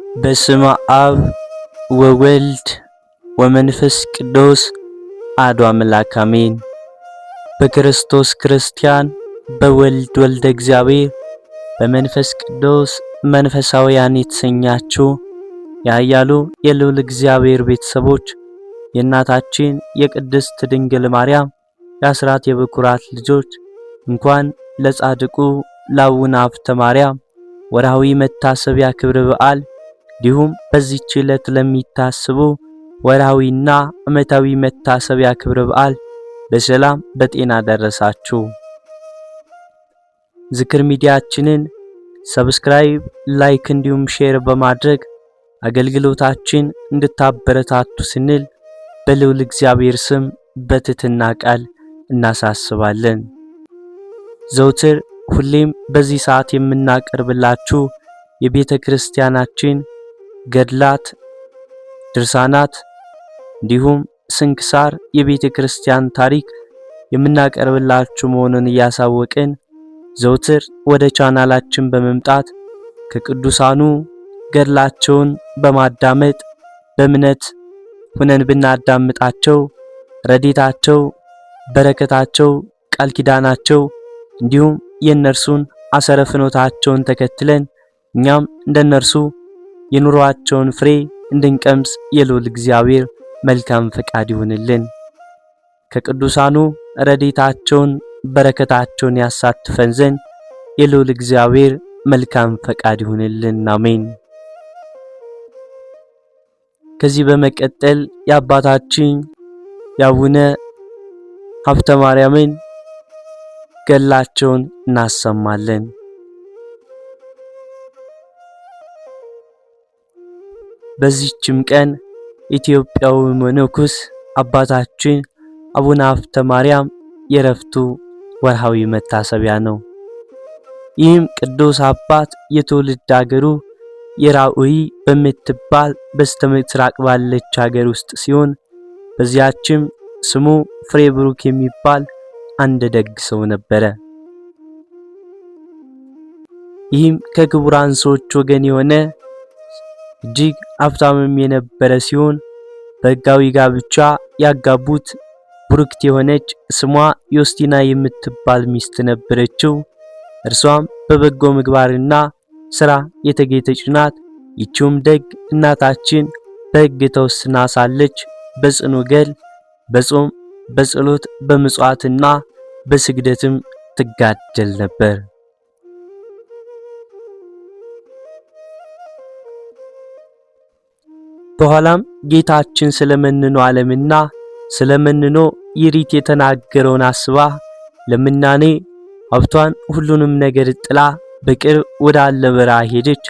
በስመ አብ ወወልድ ወመንፈስ ቅዱስ አሐዱ አምላክ አሜን። በክርስቶስ ክርስቲያን በወልድ ወልደ እግዚአብሔር በመንፈስ ቅዱስ መንፈሳውያን የተሰኛችሁ ያያሉ የልዑል እግዚአብሔር ቤተሰቦች የእናታችን የቅድስት ድንግል ማርያም የአስራት የበኩራት ልጆች እንኳን ለጻድቁ ለአቡነ ሀብተ ማርያም ወርሃዊ መታሰቢያ ክብረ በዓል እንዲሁም በዚህች ዕለት ለሚታሰቡ ወርሃዊና ዓመታዊ መታሰቢያ ክብረ በዓል በሰላም በጤና ደረሳችሁ። ዝክር ሚዲያችንን ሰብስክራይብ፣ ላይክ እንዲሁም ሼር በማድረግ አገልግሎታችን እንድታበረታቱ ስንል በልዑል እግዚአብሔር ስም በትህትና ቃል እናሳስባለን። ዘውትር ሁሌም በዚህ ሰዓት የምናቀርብላችሁ የቤተ ክርስቲያናችን ገድላት፣ ድርሳናት እንዲሁም ስንክሳር የቤተ ክርስቲያን ታሪክ የምናቀርብላችሁ መሆኑን እያሳወቅን ዘውትር ወደ ቻናላችን በመምጣት ከቅዱሳኑ ገድላቸውን በማዳመጥ በእምነት ሆነን ብናዳምጣቸው ረድኤታቸው፣ በረከታቸው፣ ቃል ኪዳናቸው እንዲሁም የእነርሱን አሰረ ፍኖታቸውን ተከትለን እኛም እንደነርሱ የኑሯቸውን ፍሬ እንድንቀምስ የልዑል እግዚአብሔር መልካም ፈቃድ ይሁንልን። ከቅዱሳኑ ረድኤታቸውን በረከታቸውን ያሳትፈን ዘንድ የልዑል እግዚአብሔር መልካም ፈቃድ ይሁንልን። አሜን። ከዚህ በመቀጠል የአባታችን የአቡነ ሀብተ ማርያምን ገድላቸውን እናሰማለን። በዚህችም ቀን ኢትዮጵያዊ መነኩስ አባታችን አቡነ ሀብተ ማርያም የዕረፍቱ ወርሃዊ መታሰቢያ ነው። ይህም ቅዱስ አባት የትውልድ ሀገሩ የራኡይ በምትባል በስተምስራቅ ባለች ሀገር ውስጥ ሲሆን በዚያችም ስሙ ፍሬ ብሩክ የሚባል አንድ ደግ ሰው ነበረ። ይህም ከክቡራን ሰዎች ወገን የሆነ እጅግ ሀብታምም የነበረ ሲሆን በሕጋዊ ጋብቻ ያጋቡት ብሩክት የሆነች ስሟ ዮስቲና የምትባል ሚስት ነበረችው። እርሷም በበጎ ምግባርና ስራ የተጌጠች ናት። ይቺውም ደግ እናታችን በሕግ ተወስና ሳለች በጽኑ ገድል፣ በጾም፣ በጸሎት፣ በምጽዋትና በስግደትም ትጋደል ነበር። በኋላም ጌታችን ስለመንኖ ዓለምና ስለመንኖ ይሪት የተናገረውን አስባ ለምናኔ ሀብቷን ሁሉንም ነገር ጥላ በቅርብ ወዳለ በረሃ ሄደች።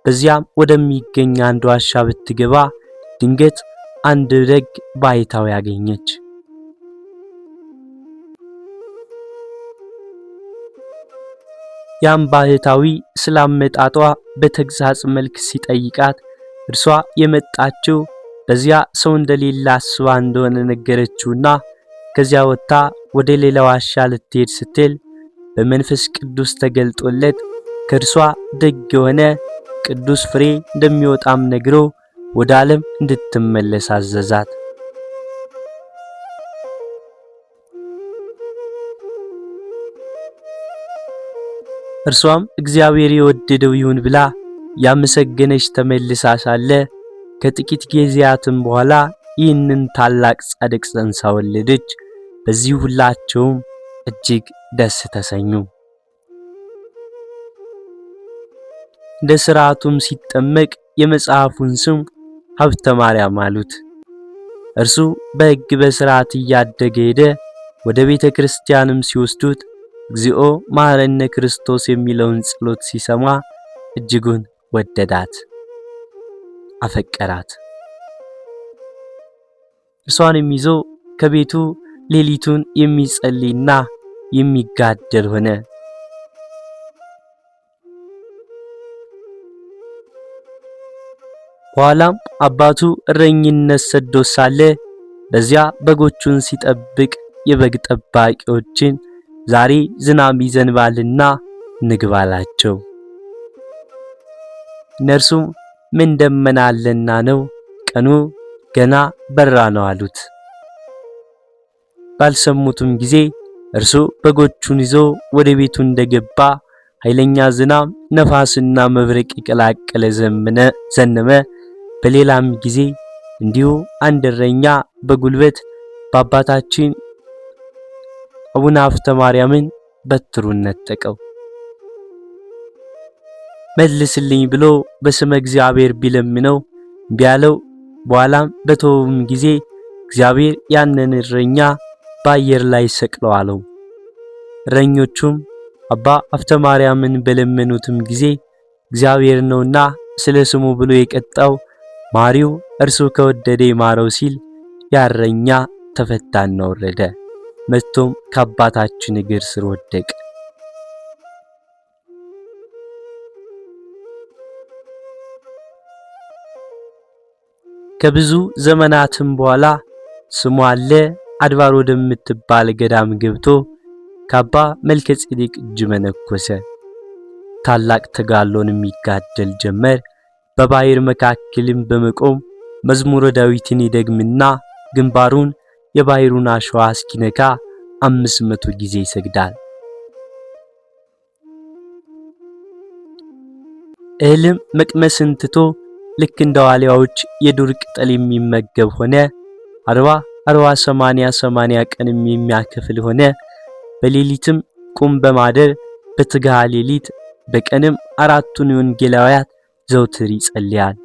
በዚያም ወደሚገኝ አንድ ዋሻ ብትገባ ድንገት አንድ ደግ ባይታዊ ያገኘች። ያም ባህታዊ ስላመጣጧ በተግሳጽ መልክ ሲጠይቃት እርሷ የመጣችው በዚያ ሰው እንደሌለ አስባ እንደሆነ ነገረችውና ከዚያ ወጥታ ወደ ሌላ ዋሻ ልትሄድ ስትል በመንፈስ ቅዱስ ተገልጦለት ከእርሷ ደግ የሆነ ቅዱስ ፍሬ እንደሚወጣም ነግሮ ወደ ዓለም እንድትመለስ አዘዛት። እርሷም እግዚአብሔር የወደደው ይሁን ብላ ያመሰገነች ተመልሳ ሳለ ከጥቂት ጊዜያትም በኋላ ይህንን ታላቅ ጻድቅ ጸንሳ ወለደች። በዚህ ሁላቸውም እጅግ ደስ ተሰኙ። እንደ ሥርዓቱም ሲጠመቅ የመጽሐፉን ስም ሀብተ ማርያም አሉት። እርሱ በሕግ በሥርዓት እያደገ ሄደ። ወደ ቤተ ክርስቲያንም ሲወስዱት እግዚኦ መሐረነ ክርስቶስ የሚለውን ጸሎት ሲሰማ እጅጉን ወደዳት፣ አፈቀራት። እርሷንም ይዞ ከቤቱ ሌሊቱን የሚጸልይና የሚጋደል ሆነ። በኋላም አባቱ እረኝነት ሰዶ ሳለ በዚያ በጎቹን ሲጠብቅ የበግ ጠባቂዎችን ዛሬ ዝናብ ይዘንባልና ንግባ አላቸው። እነርሱም ምን ደመና አለና ነው? ቀኑ ገና በራ ነው አሉት። ባልሰሙትም ጊዜ እርሱ በጎቹን ይዞ ወደ ቤቱ እንደገባ ኃይለኛ ዝናብ፣ ነፋስና መብረቅ የቀላቀለ ዘነመ። በሌላም ጊዜ እንዲሁ አንድ እረኛ በጉልበት በአባታችን አቡነ ሀብተ ማርያምን በትሩን ነጠቀው። መልስልኝ ብሎ በስመ እግዚአብሔር ቢለምነው እምቢ አለው። በኋላም በተወውም ጊዜ እግዚአብሔር ያንን እረኛ በአየር ላይ ሰቅለው አለው። እረኞቹም አባ ሀብተ ማርያምን በለመኑትም ጊዜ እግዚአብሔር ነውና ስለ ስሙ ብሎ የቀጣው ማሪው እርሱ ከወደደ ይማረው ሲል ያረኛ ተፈታና ወረደ። መጥቶም ከአባታችን እግር ስር ወደቀ። ከብዙ ዘመናትም በኋላ ስሙ አለ አድባር ወደምትባል ገዳም ገብቶ ከአባ መልከ ጼዴቅ እጅ መነኮሰ። ታላቅ ተጋድሎን የሚጋደል ጀመር። በባህር መካከልም በመቆም መዝሙረ ዳዊትን ይደግምና ግንባሩን የባህሩን አሸዋ እስኪነካ 500 ጊዜ ይሰግዳል። እህልም መቅመስን ትቶ ልክ እንደ ዋሊያዎች የዱር ቅጠል የሚመገብ ሆነ። 80 ቀን የሚያከፍል ሆነ። በሌሊትም ቁም በማደር በትግሃ ሌሊት በቀንም 4ቱን ወንጌላውያት ዘውትር ይጸልያል።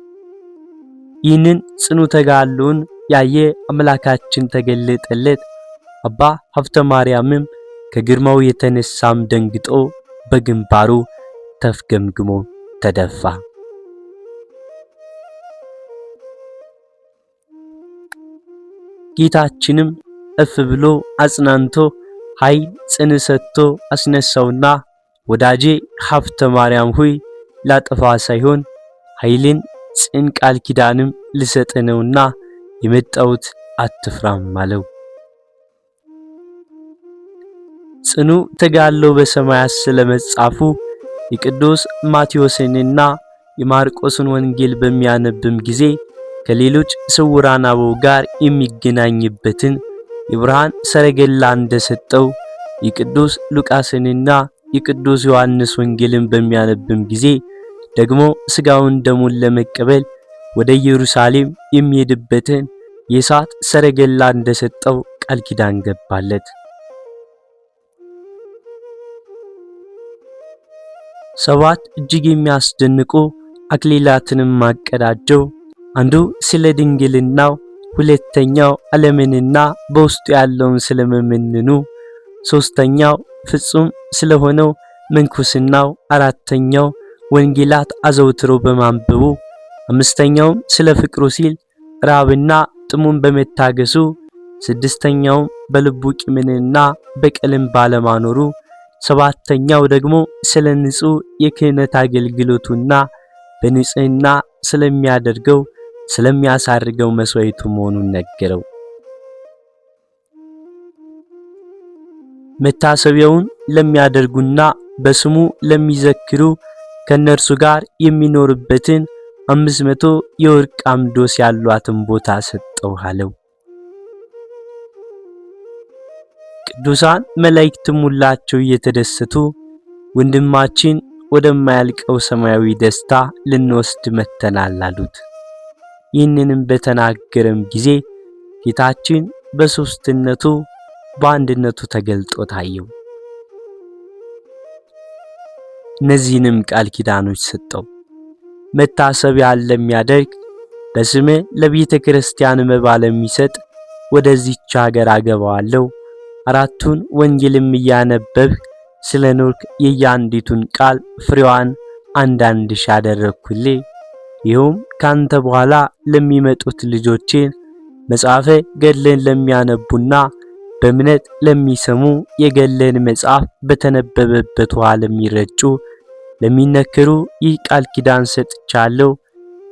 ይህንን ጽኑ ተጋድሎን ያየ አምላካችን ተገለጠለት። አባ ሀብተ ማርያምም ከግርማው የተነሳም ደንግጦ በግንባሩ ተፍገምግሞ ተደፋ። ጌታችንም እፍ ብሎ አጽናንቶ ኃይል ጽን ሰጥቶ አስነሳውና ወዳጄ ሀብተ ማርያም ሆይ ላጠፋ ሳይሆን ኃይልን ጽን ቃል ኪዳንም ልሰጠነውና የመጣውት አትፍራም አለው። ጽኑ ተጋድሎ በሰማያት ስለመጻፉ የቅዱስ ማቴዎስንና የማርቆስን ወንጌል በሚያነብም ጊዜ ከሌሎች ስውራን አበው ጋር የሚገናኝበትን የብርሃን ሰረገላ እንደሰጠው የቅዱስ ሉቃስንና የቅዱስ ዮሐንስ ወንጌልን በሚያነብም ጊዜ ደግሞ ስጋውን ደሙን ለመቀበል ወደ ኢየሩሳሌም የሚሄድበትን የእሳት ሰረገላ እንደሰጠው ቃል ኪዳን ገባለት። 7 እጅግ የሚያስደንቁ አክሊላትንም ማቀዳጀው። አንዱ ስለ ድንግልናው፣ ሁለተኛው ዓለምንና በውስጡ ያለውን ስለመመንኑ፣ ሶስተኛው ፍጹም ስለሆነው መንኩስናው፣ አራተኛው ወንጌላት አዘውትሮ በማንበቡ፣ አምስተኛውም ስለ ፍቅሩ ሲል ራብና ጥሙን በመታገሱ፣ ስድስተኛው በልቡ ቂምንና በቀልን ባለማኖሩ፣ ሰባተኛው ደግሞ ስለ ንጹህ የክህነት አገልግሎቱና በንጽህና ስለሚያደርገው ስለሚያሳርገው መስዋዕቱ መሆኑን ነገረው። መታሰቢያውን ለሚያደርጉና በስሙ ለሚዘክሩ ከነርሱ ጋር የሚኖርበትን 500 የወርቅ አምዶስ ያሏትን ቦታ ሰጠው አለው። ቅዱሳን መላእክትም ሁላቸው እየተደሰቱ ወንድማችን ወደማያልቀው ሰማያዊ ደስታ ልንወስድ መተናል አሉት። ይህንንም በተናገረም ጊዜ ጌታችን በሶስትነቱ በአንድነቱ ተገልጦ ታየው። እነዚህንም ቃል ኪዳኖች ሰጠው። መታሰቢያ ለሚያደርግ በስሜ ለቤተ ክርስቲያን መባ ለሚሰጥ ወደዚህች ሀገር አገባዋለሁ። 4ቱን ወንጌልም እያነበብክ ስለኖርክ የያንዲቱን ቃል ፍሬዋን አንዳንድ ሺህ አደረግኩልህ። ይኸውም ካንተ በኋላ ለሚመጡት ልጆቼን መጽሐፈ ገድልን ለሚያነቡና በእምነት ለሚሰሙ የገድልን መጽሐፍ በተነበበበት ውሃ ለሚረጩ ለሚነክሩ ይህ ቃል ኪዳን ሰጥቻለሁ።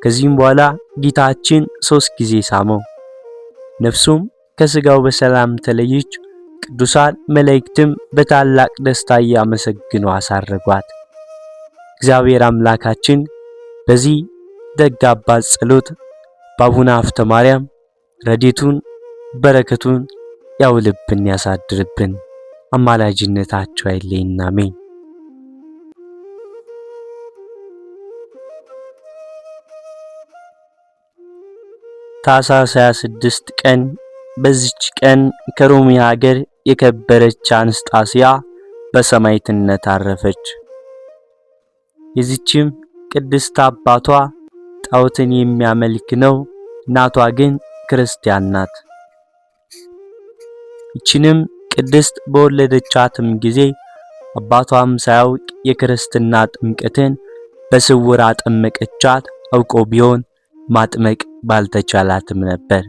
ከዚህም በኋላ ጌታችን 3 ጊዜ ሳመው። ነፍሱም ከስጋው በሰላም ተለየች። ቅዱሳን መላእክትም በታላቅ ደስታ እያመሰግኑ አሳረጓት። እግዚአብሔር አምላካችን በዚህ ደግ አባት ጸሎት በአቡነ ሀብተ ማርያም ረድኤቱን በረከቱን ያውልብን ያሳድርብን። አማላጅነታቸው አይለየን። አሜን። ታኅሳስ 26 ቀን በዚች ቀን ከሮሚ ሀገር የከበረች አንስጣስያ በሰማዕትነት አረፈች። የዚችም ቅድስት አባቷ ጣዖትን የሚያመልክ ነው፣ እናቷ ግን ክርስቲያን ናት። ይችንም ቅድስት በወለደቻትም ጊዜ አባቷም ሳያውቅ የክርስትና ጥምቀትን በስውር አጠመቀቻት። አውቆ ቢሆን ማጥመቅ ባልተቻላትም ነበር።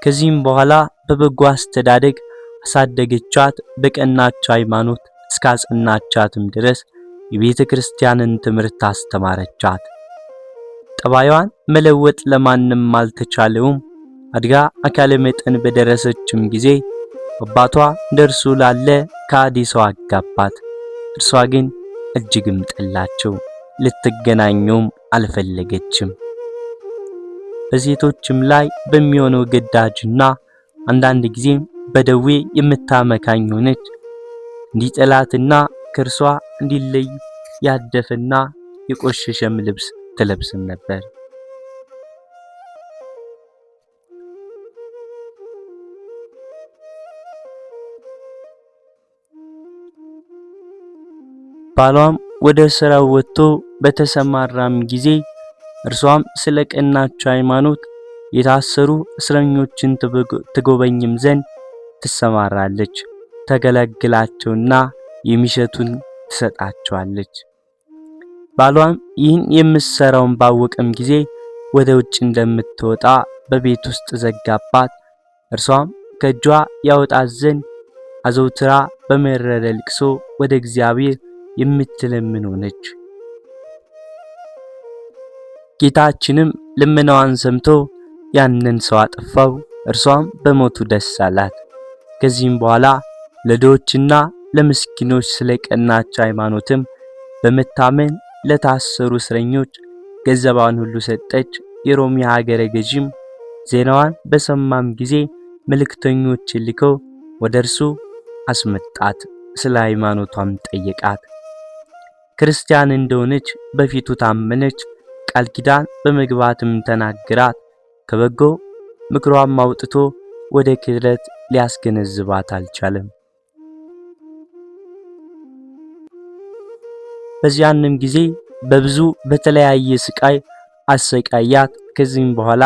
ከዚህም በኋላ በበጎ አስተዳደግ አሳደገቻት። በቀናች ሃይማኖት እስካጸናቻትም ድረስ የቤተ ክርስቲያንን ትምህርት አስተማረቻት። ጠባዩን መለወጥ ለማንም አልተቻለውም። አድጋ አካለ መጠን በደረሰችም ጊዜ አባቷ ደርሶ ላለ ከሃዲ ሰው አጋባት። እርሷ ግን እጅግም ጠላቸው፣ ልትገናኘውም አልፈለገችም። በሴቶችም ላይ በሚሆነው ግዳጅና አንዳንድ ጊዜም በደዌ የምታመካኝ ሆነች። እንዲጠላትና ከእርሷ እንዲለይ ያደፈና የቆሸሸም ልብስ ትለብስም ነበር። ባሏም ወደ ሥራው ወጥቶ በተሰማራም ጊዜ እርሷም ስለ ቀናች ሃይማኖት የታሰሩ እስረኞችን ትጎበኝም ዘንድ ትሰማራለች። ተገለግላቸውና የሚሸቱን ትሰጣቸዋለች። ባሏም ይህን የምትሰራውን ባወቀም ጊዜ ወደ ውጭ እንደምትወጣ በቤት ውስጥ ዘጋባት። እርሷም ከእጇ ያወጣት ዘንድ አዘውትራ በመረረ ልቅሶ ወደ እግዚአብሔር የምትለምን ሆነች። ጌታችንም ልመናዋን ሰምቶ ያንን ሰው አጠፋው። እርሷም በሞቱ ደስ አላት። ከዚህም በኋላ ለድሆችና ለምስኪኖች ስለ ቀናች ሃይማኖትም በመታመን ለታሰሩ እስረኞች ገንዘቧን ሁሉ ሰጠች። የሮሚ ሀገረ ገዥም ዜናዋን በሰማም ጊዜ መልእክተኞችን ልከው ወደ እርሱ አስመጣት። ስለ ሃይማኖቷም ጠየቃት። ክርስቲያን እንደሆነች በፊቱ ታመነች። ቃል ኪዳን በመግባትም ተናገራት። ከበጎ ምክሯም አውጥቶ ወደ ክህደት ሊያስገነዝባት አልቻለም። በዚያንም ጊዜ በብዙ በተለያየ ስቃይ አሰቃያት። ከዚህም በኋላ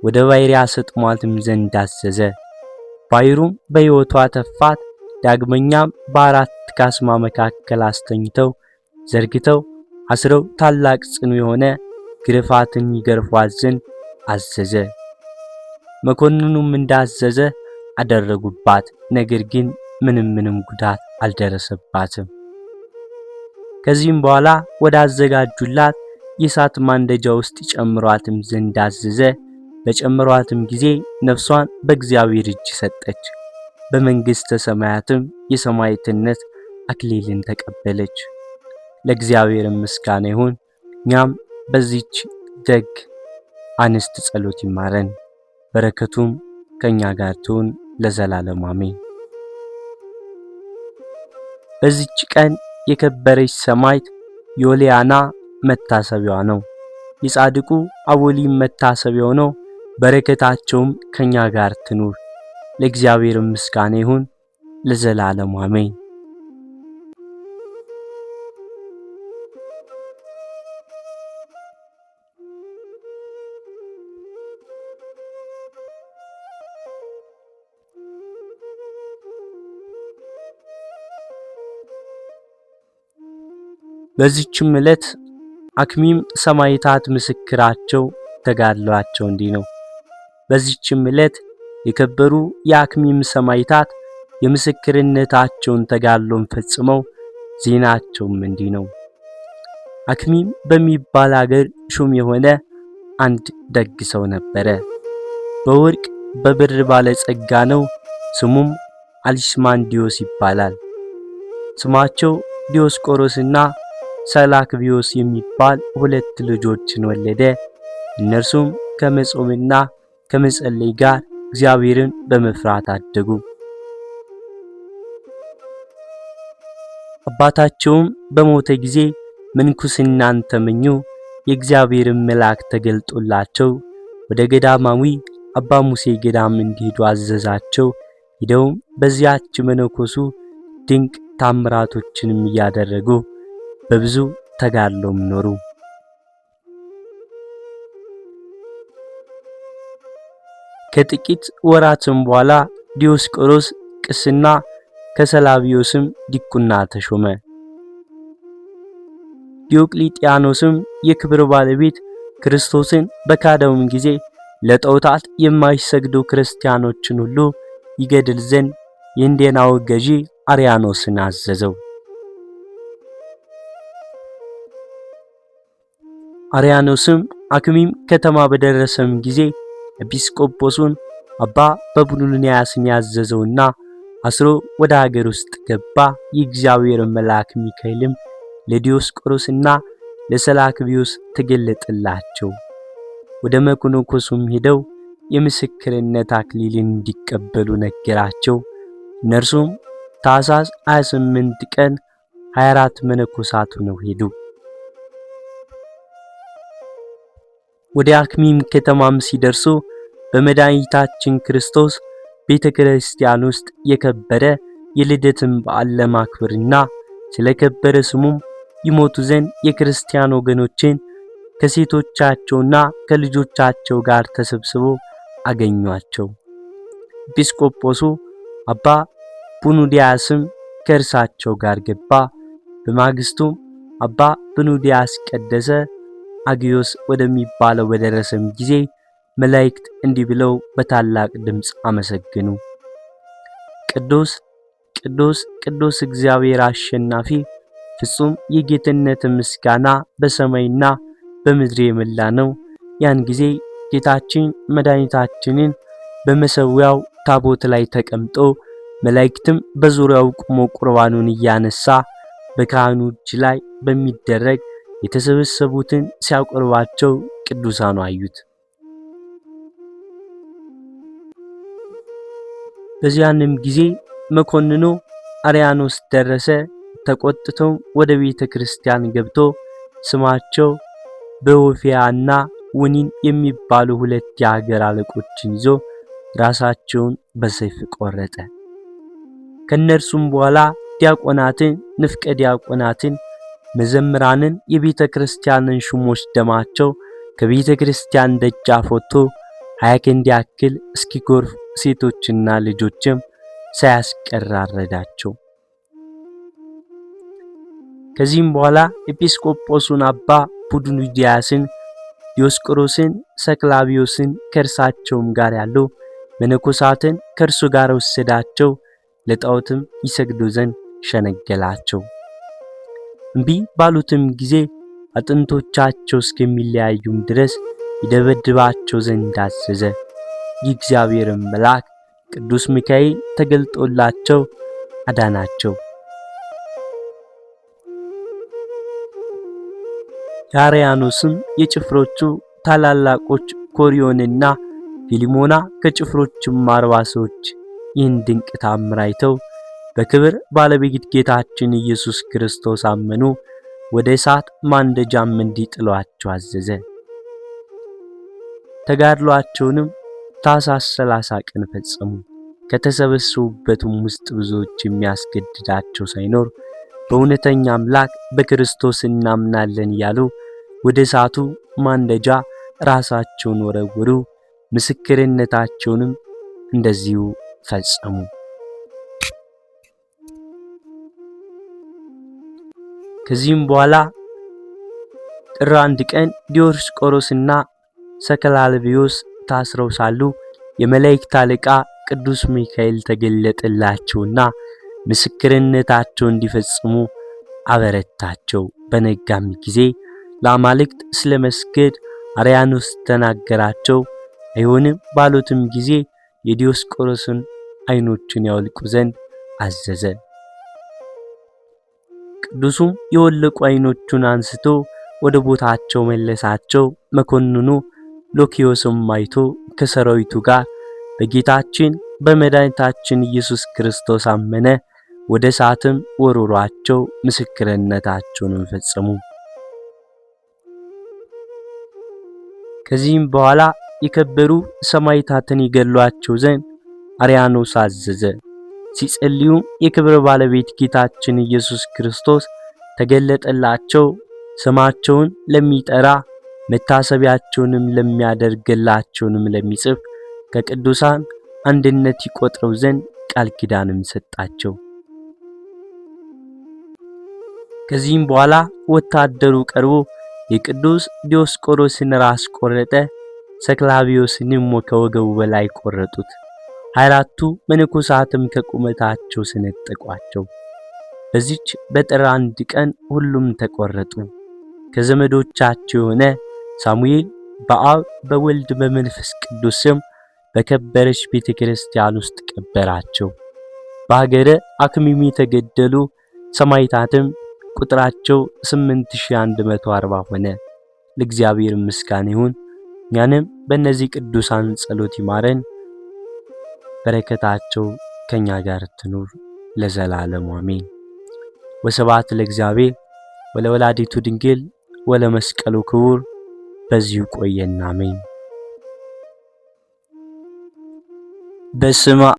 ወደ ባሕር ያሰጥሟትም ዘንድ አዘዘ። ባሕሩም በሕይወቷ ተፋት። ዳግመኛም በአራት ካስማ መካከል አስተኝተው ዘርግተው አስረው ታላቅ ጽኑ የሆነ ግርፋትን ይገርፏት ዘንድ አዘዘ። መኮንኑም እንዳዘዘ አደረጉባት። ነገር ግን ምንም ጉዳት አልደረሰባትም። ከዚህም በኋላ ወደ አዘጋጁላት የእሳት ማንደጃ ውስጥ ጨምሯትም ዘንድ አዘዘ። በጨምሯትም ጊዜ ነፍሷን በእግዚአብሔር እጅ ሰጠች። በመንግሥተ ሰማያትም የሰማዕትነት አክሊልን ተቀበለች። ለእግዚአብሔር ምስጋና ይሁን። እኛም በዚች ደግ አንስት ጸሎት ይማረን፣ በረከቱም ከኛ ጋር ትሁን ለዘላለም አሜን። በዚች ቀን የከበረች ሰማዕት ዮልያና መታሰቢያዋ ነው። የጻድቁ አቦሊም መታሰቢያው ነው። በረከታቸውም ከኛ ጋር ትኑር። ለእግዚአብሔር ምስጋና ይሁን ለዘላለም አሜን። በዚህችም ዕለት አክሚም ሰማዕታት ምስክራቸው ተጋድሏቸው እንዲህ ነው። በዚህችም ዕለት የከበሩ የአክሚም ሰማዕታት የምስክርነታቸውን ተጋድሎን ፈጽመው ዜናቸውም እንዲህ ነው። አክሚም በሚባል ሀገር ሹም የሆነ አንድ ደግ ሰው ነበረ። በወርቅ በብር ባለጸጋ ነው። ስሙም አሊስማንዲዮስ ይባላል። ስማቸው ዲዮስቆሮስና ሰላክቢዮስ የሚባል 2 ልጆችን ወለደ። እነርሱም ከመጾምና ከመጸለይ ጋር እግዚአብሔርን በመፍራት አደጉ። አባታቸውም በሞተ ጊዜ ምንኩስናን ተመኙ። የእግዚአብሔርን መልአክ ተገልጦላቸው ወደ ገዳማዊ አባ ሙሴ ገዳም እንዲሄዱ አዘዛቸው። ሄደውም በዚያች መነኮሱ ድንቅ ታምራቶችንም እያደረጉ በብዙ ተጋድሎም ኖሩ። ከጥቂት ወራትም በኋላ ዲዮስቆሮስ ቅስና ከሰላቢዮስም ዲቁና ተሾመ። ዲዮቅሊጥያኖስም የክብር ባለቤት ክርስቶስን በካደውም ጊዜ ለጣዖታት የማይሰግዱ ክርስቲያኖችን ሁሉ ይገድል ዘንድ የእንዴናው ገዢ አርያኖስን አዘዘው። አርያኖስም አክሚም ከተማ በደረሰም ጊዜ ኤጲስቆጶሱን አባ በቡሉንያስን ያዘዘውና አስሮ ወደ ሀገር ውስጥ ገባ። የእግዚአብሔር መልአክ ሚካኤልም ለዲዮስቆሮስና ለሰላክቢዮስ ተገለጠላቸው። ወደ መነኮሱም ሄደው የምስክርነት አክሊልን እንዲቀበሉ ነገራቸው። እነርሱም ታኅሳስ 28 ቀን 24 መነኮሳት ሆነው ሄዱ። ወደ አክሚም ከተማም ሲደርሱ በመድኃኒታችን ክርስቶስ ቤተክርስቲያን ውስጥ የከበረ የልደትን በዓል ለማክበርና ስለከበረ ስሙም ይሞቱ ዘንድ የክርስቲያን ወገኖችን ከሴቶቻቸውና ከልጆቻቸው ጋር ተሰብስበው አገኟቸው። ኤጲስቆጶሱ አባ ቡኑዲያስም ከእርሳቸው ጋር ገባ። በማግስቱም አባ ቡኑዲያስ ቀደሰ። አጊዮስ ወደሚባለው በደረሰም ጊዜ መላእክት እንዲህ ብለው በታላቅ ድምፅ አመሰገኑ። ቅዱስ ቅዱስ ቅዱስ እግዚአብሔር አሸናፊ ፍጹም የጌትነት ምስጋና በሰማይና በምድር የመላ ነው። ያን ጊዜ ጌታችን መድኃኒታችንን በመሰዊያው ታቦት ላይ ተቀምጦ መላእክትም በዙሪያው ቆሞ ቁርባኑን እያነሳ በካህኑ እጅ ላይ በሚደረግ የተሰበሰቡትን ሲያቆርባቸው ቅዱሳኑ አዩት። በዚያንም ጊዜ መኮንኑ አርያኖስ ደረሰ። ተቆጥተው ወደ ቤተ ክርስቲያን ገብቶ ስማቸው በወፊያና ወኒን የሚባሉ 2 የሀገር አለቆችን ይዞ ራሳቸውን በሰይፍ ቆረጠ። ከነርሱም በኋላ ዲያቆናትን፣ ንፍቀ ዲያቆናትን፣ መዘምራንን፣ የቤተ ክርስቲያንን ሹሞች ደማቸው ከቤተ ክርስቲያን ደጃፍ ወጥቶ 20 ክንድ ያክል እስኪጎርፍ ሴቶችና ልጆችም ሳያስቀር አረዳቸው። ከዚህም በኋላ ኤጲስቆጶሱን አባ ቡኑዲያስን፣ ዲዮስቆሮስን፣ ሰክላቢዮስን ከእርሳቸውም ጋር ያሉ መነኮሳትን ከእርሱ ጋር ወሰዳቸው። ለጣዖትም ይሰግዱ ዘንድ ሸነገላቸው። እምቢ ባሉትም ጊዜ አጥንቶቻቸው እስከሚለያዩም ድረስ ይደበድባቸው ዘንድ አዘዘ። የእግዚአብሔር መልአክ ቅዱስ ሚካኤል ተገልጦላቸው አዳናቸው። የአርያኖስም የጭፍሮቹ ታላላቆች ኮሪዮንና ፊሊሞና ከጭፍሮቹም 40 ሰዎች ይህን ድንቅ ታምር አይተው በክብር ባለቤት ጌታችን ኢየሱስ ክርስቶስ አመኑ። ወደ እሳት ማንደጃም እንዲጥሏቸው አዘዘ። ተጋድሏቸውንም ታኅሳስ 30 ቀን ፈጸሙ። ከተሰበሰቡበትም ውስጥ ብዙዎች የሚያስገድዳቸው ሳይኖር በእውነተኛ አምላክ በክርስቶስ እናምናለን ያሉ ወደ እሳቱ ማንደጃ ራሳቸውን ወረወሩ። ምስክርነታቸውንም እንደዚሁ ፈጸሙ። ከዚህም በኋላ ጥር 1 ቀን ዲዮስቆሮስና ሰከላልቢዮስ ታስረው ሳሉ የመላእክት አለቃ ቅዱስ ሚካኤል ተገለጠላቸውና ምስክርነታቸው እንዲፈጽሙ አበረታቸው። በነጋም ጊዜ ለአማልክት ስለመስገድ አርያኖስ ተናገራቸው። አይሆንም ባሉትም ጊዜ የዲዮስቆሮስን ዓይኖችን ያወልቁ ዘንድ አዘዘ። ቅዱሱም የወለቁ ዓይኖቹን አንስቶ ወደ ቦታቸው መለሳቸው። መኮንኑ ሉኪዮስም አይቶ ከሰራዊቱ ጋር በጌታችን በመድኃኒታችን ኢየሱስ ክርስቶስ አመነ። ወደ እሳትም ወረሯቸው፣ ምስክርነታቸውንም ፈጸሙ። ከዚህም በኋላ የከበሩ ሰማዕታትን ይገድሏቸው ዘንድ አርያኖስ አዘዘ። ሲጸልዩም የክብር ባለቤት ጌታችን ኢየሱስ ክርስቶስ ተገለጠላቸው። ስማቸውን ለሚጠራ መታሰቢያቸውንም ለሚያደርግላቸውንም ለሚጽፍ ከቅዱሳን አንድነት ይቆጥረው ዘንድ ቃል ኪዳንም ሰጣቸው። ከዚህም በኋላ ወታደሩ ቀርቦ የቅዱስ ዲዮስቆሮስን ራስ ቆረጠ። ሰክላቢዮስንም ከወገቡ በላይ ቆረጡት። 24ቱ መነኮሳትም ከቁመታቸው ሰነጠቋቸው። በዚች በጥር 1 ቀን ሁሉም ተቆረጡ። ከዘመዶቻቸው የሆነ ሳሙኤል በአብ በወልድ በመንፈስ ቅዱስ ስም በከበረች ቤተክርስቲያን ውስጥ ቀበራቸው። በሀገረ አክሚም የተገደሉ ሰማዕታትም ቁጥራቸው 8140 ሆነ። ለእግዚአብሔር ምስጋና ይሁን። እኛንም በእነዚህ ቅዱሳን ጸሎት ይማረን፣ በረከታቸው ከኛ ጋር ትኑር ለዘላለሙ አሜን። ወስብሐት ለእግዚአብሔር ወለወላዲቱ ድንግል ወለመስቀሉ ክቡር። በዚሁ ቆየን። አሜን። በስመ